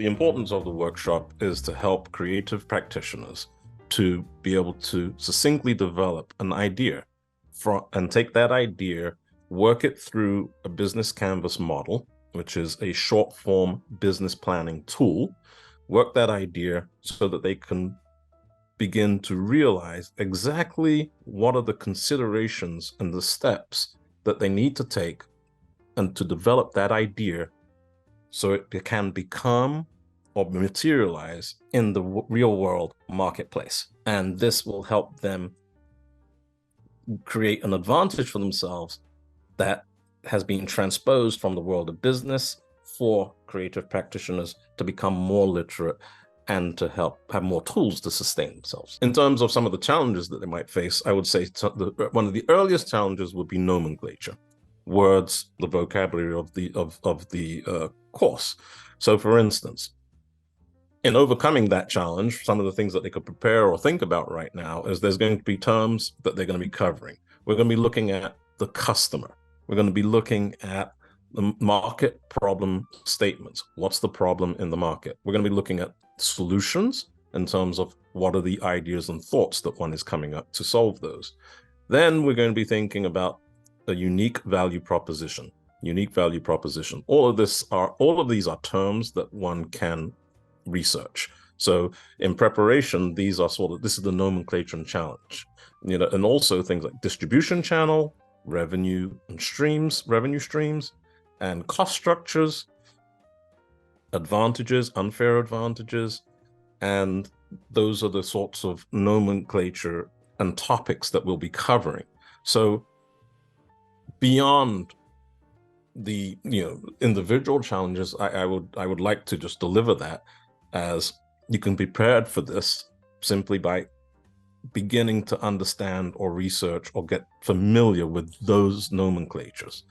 the importance of the workshop is to help creative practitioners to be able to succinctly develop an idea and take that idea, work it through a business canvas model, which is a short form business planning tool, work that idea so that they can begin to realize exactly what are the considerations and the steps that they need to take and to develop that idea so it can become or materialize in the real world marketplace. And this will help them create an advantage for themselves that has been transposed from the world of business for creative practitioners to become more literate and to help have more tools to sustain themselves. In terms of some of the challenges that they might face, I would say one of the earliest challenges would be nomenclature, words, the vocabulary of the course. So for instance, in overcoming that challenge, some of the things that they could prepare or think about right now is there's going to be terms that they're going to be covering. We're going to be looking at the customer. We're going to be looking at the market problem statements. What's the problem in the market? We're going to be looking at solutions in terms of what are the ideas and thoughts that one is coming up to solve those. Then we're going to be thinking about a unique value proposition. Unique value proposition. All of these are terms that one can research. So in preparation, this is the nomenclature and challenge, and also things like distribution channel, revenue streams, and cost structures, advantages, unfair advantages, and those are the sorts of nomenclature and topics that we'll be covering. So beyond the individual challenges, I would like to just deliver that as you can be prepared for this simply by beginning to understand or research or get familiar with those nomenclatures.